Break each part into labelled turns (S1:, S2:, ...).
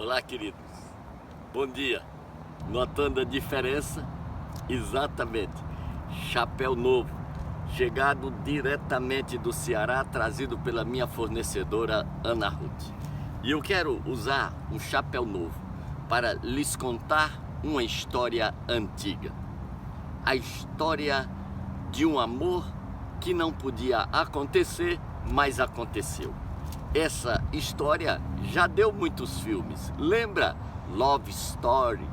S1: Olá, queridos. Bom dia. Notando a diferença? Exatamente. Chapéu novo, chegado diretamente do Ceará, trazido pela minha fornecedora Ana Ruth. E eu quero usar um chapéu novo para lhes contar uma história antiga. A história de um amor que não podia acontecer, mas aconteceu. Essa história já deu muitos filmes. Lembra? Love Story.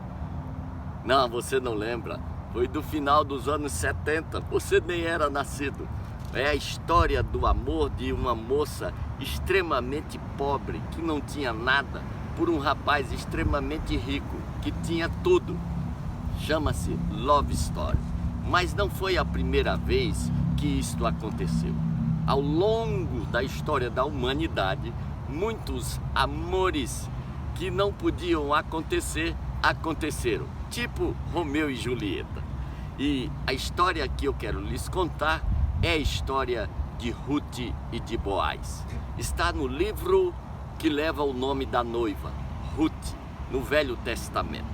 S1: Não, você não lembra. Foi do final dos anos 70. Você nem era nascido. É a história do amor de uma moça extremamente pobre, que não tinha nada, por um rapaz extremamente rico, que tinha tudo. Chama-se Love Story. Mas não foi a primeira vez que isto aconteceu. Ao longo da história da humanidade, muitos amores que não podiam acontecer, aconteceram. Tipo Romeu e Julieta. E a história que eu quero lhes contar é a história de Ruth e de Boaz. Está no livro que leva o nome da noiva, Ruth, no Velho Testamento.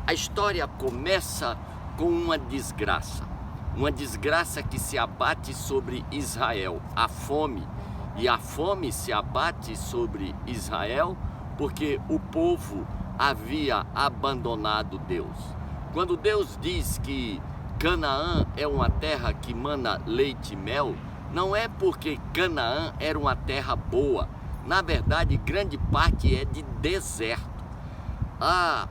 S1: A história começa com uma desgraça que se abate sobre Israel, a fome. E a fome se abate sobre Israel porque o povo havia abandonado Deus. Quando Deus diz que Canaã é uma terra que mana leite e mel, não é porque Canaã era uma terra boa. Na verdade, grande parte é de deserto. A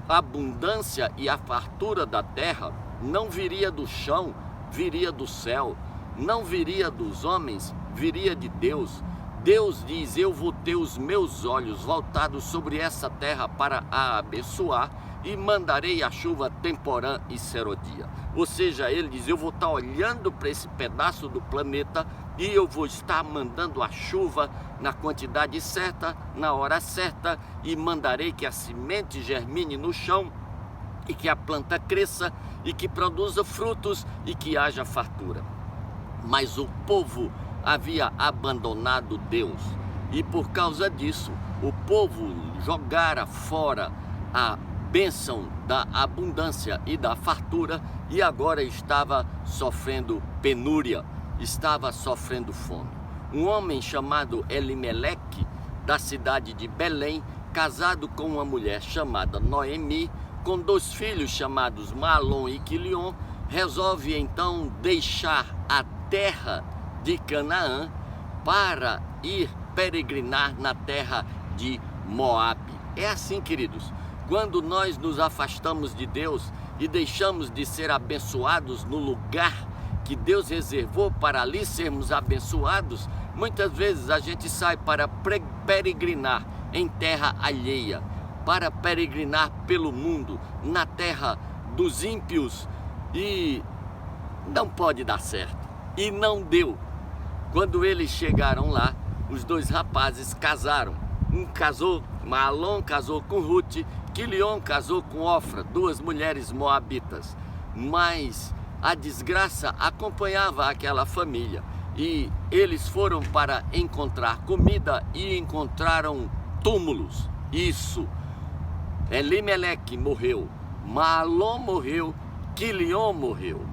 S1: abundância e a fartura da terra não viria do chão, viria do céu. Não viria dos homens, viria de Deus. Deus diz: eu vou ter os meus olhos voltados sobre essa terra para a abençoar, e mandarei a chuva temporã e serodia. Ou seja, ele diz: eu vou estar olhando para esse pedaço do planeta e eu vou estar mandando a chuva na quantidade certa, na hora certa, e mandarei que a semente germine no chão e que a planta cresça e que produza frutos e que haja fartura. Mas o povo havia abandonado Deus, e por causa disso o povo jogara fora a bênção da abundância e da fartura, e agora estava sofrendo penúria, estava sofrendo fome. Um homem chamado Elimeleque, da cidade de Belém, casado com uma mulher chamada Noemi, com 2 filhos chamados Malom e Quilion, resolve então deixar a terra de Canaã para ir peregrinar na terra de Moabe. É assim, queridos, quando nós nos afastamos de Deus e deixamos de ser abençoados no lugar que Deus reservou para ali sermos abençoados, muitas vezes a gente sai para peregrinar em terra alheia, para peregrinar pelo mundo, na terra dos ímpios, e não pode dar certo. E não deu. Quando eles chegaram lá, os 2 rapazes casaram. Um casou, Malom casou com Ruth, Quilion casou com Ofra, 2 mulheres moabitas. Mas a desgraça acompanhava aquela família, e eles foram para encontrar comida e encontraram túmulos. Isso. Elimeleque morreu, Malom morreu, Quilion morreu.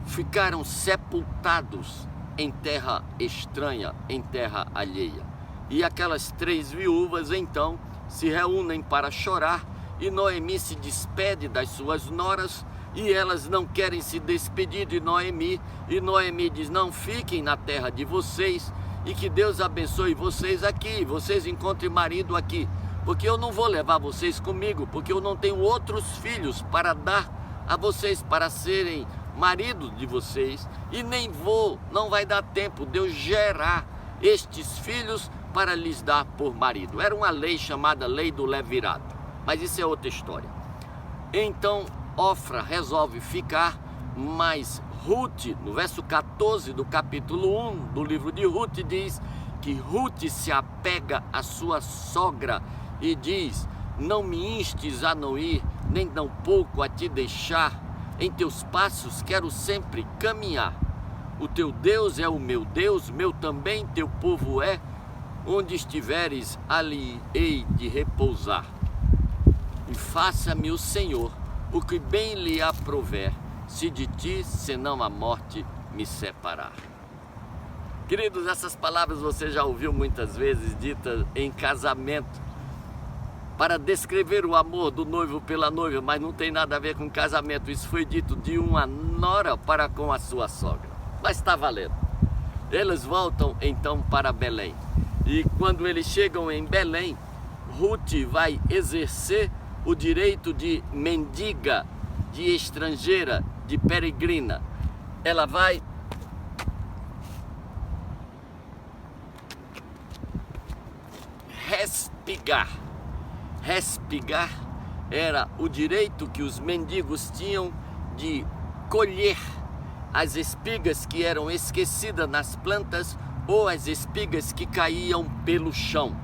S1: Ficaram sepultados em terra estranha, em terra alheia. E aquelas 3 viúvas então se reúnem para chorar, e Noemi se despede das suas noras, e elas não querem se despedir de Noemi, e Noemi diz: não, fiquem na terra de vocês, e que Deus abençoe vocês aqui, vocês encontrem marido aqui, porque eu não vou levar vocês comigo, porque eu não tenho outros filhos para dar a vocês, para serem marido de vocês, e nem não vai dar tempo de eu gerar estes filhos para lhes dar por marido. Era uma lei chamada lei do levirato, mas isso é outra história. Então Ofra resolve ficar, mas Ruth, no verso 14 do capítulo 1 do livro de Ruth, diz que Ruth se apega à sua sogra e diz: não me instes a não ir, nem tampouco a te deixar. Em teus passos quero sempre caminhar. O teu Deus é o meu Deus, meu também teu povo é. onde estiveres, ali hei de repousar. E faça-me o Senhor o que bem lhe aprouver, se de ti, senão a morte, me separar. Queridos, essas palavras você já ouviu muitas vezes ditas em casamento, para descrever o amor do noivo pela noiva, mas não tem nada a ver com casamento. Isso foi dito de uma nora para com a sua sogra. Mas está valendo. Eles voltam então para Belém. E quando eles chegam em Belém, Ruth vai exercer o direito de mendiga, de estrangeira, de peregrina. Ela vai respigar. Respigar era o direito que os mendigos tinham de colher as espigas que eram esquecidas nas plantas ou as espigas que caíam pelo chão.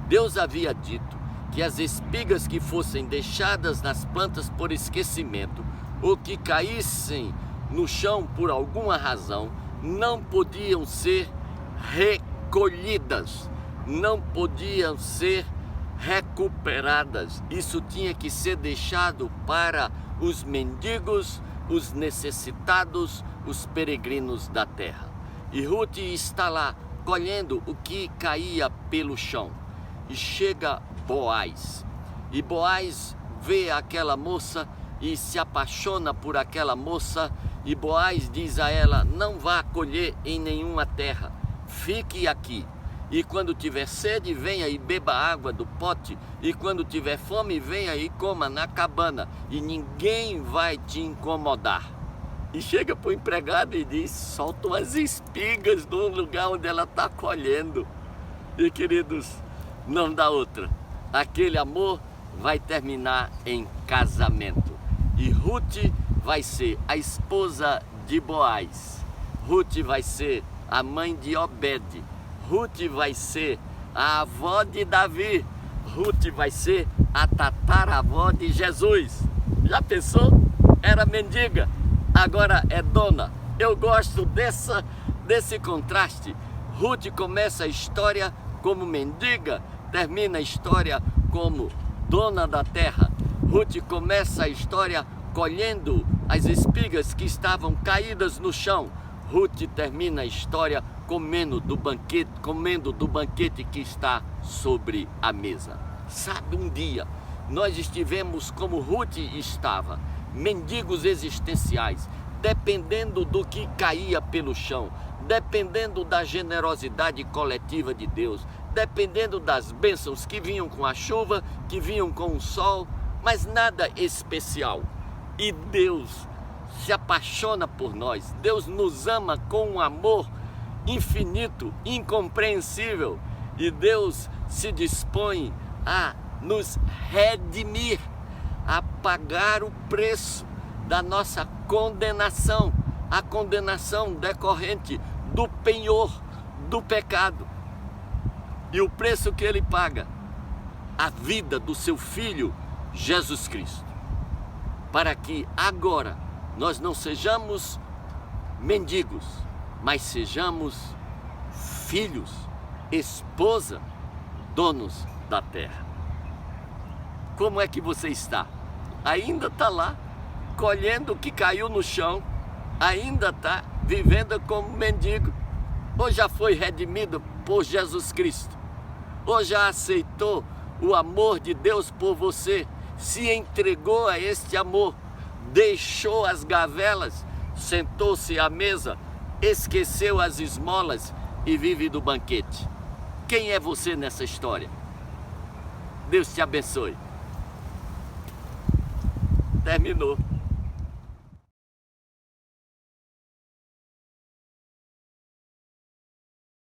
S1: Deus havia dito que as espigas que fossem deixadas nas plantas por esquecimento ou que caíssem no chão por alguma razão não podiam ser recolhidas, não podiam ser recuperadas. Isso tinha que ser deixado para os mendigos, os necessitados, os peregrinos da terra. E Ruth está lá colhendo o que caía pelo chão. E chega Boaz. E Boaz vê aquela moça e se apaixona por aquela moça. E Boaz diz a ela: não vá colher em nenhuma terra, fique aqui. E quando tiver sede, venha e beba água do pote. E quando tiver fome, venha e coma na cabana. E ninguém vai te incomodar. E chega para o empregado e diz: solta umas espigas no lugar onde ela está colhendo. E queridos, não dá outra. Aquele amor vai terminar em casamento. E Ruth vai ser a esposa de Boaz. Ruth vai ser a mãe de Obed. Ruth vai ser a avó de Davi. Ruth vai ser a tataravó de Jesus. Já pensou? Era mendiga, agora é dona. Eu gosto desse contraste. Ruth começa a história como mendiga, termina a história como dona da terra. Ruth começa a história colhendo as espigas que estavam caídas no chão. Ruth termina a história comendo do banquete que está sobre a mesa. Sabe, um dia nós estivemos como Ruth estava, mendigos existenciais, dependendo do que caía pelo chão, dependendo da generosidade coletiva de Deus, dependendo das bênçãos que vinham com a chuva, que vinham com o sol, mas nada especial. E Deus se apaixona por nós, Deus nos ama com um amor infinito, incompreensível, e Deus se dispõe a nos redimir, a pagar o preço da nossa condenação, a condenação decorrente do penhor do pecado. E o preço que ele paga, a vida do seu Filho Jesus Cristo, para que agora nós não sejamos mendigos, mas sejamos filhos, esposa, donos da terra. Como é que você está? Ainda está lá, colhendo o que caiu no chão? Ainda está vivendo como mendigo? Ou já foi redimido por Jesus Cristo? Ou já aceitou o amor de Deus por você? Se entregou a este amor? Deixou as gavelas? Sentou-se à mesa? Esqueceu as esmolas e vive do banquete? Quem é você nessa história? Deus te abençoe. Terminou.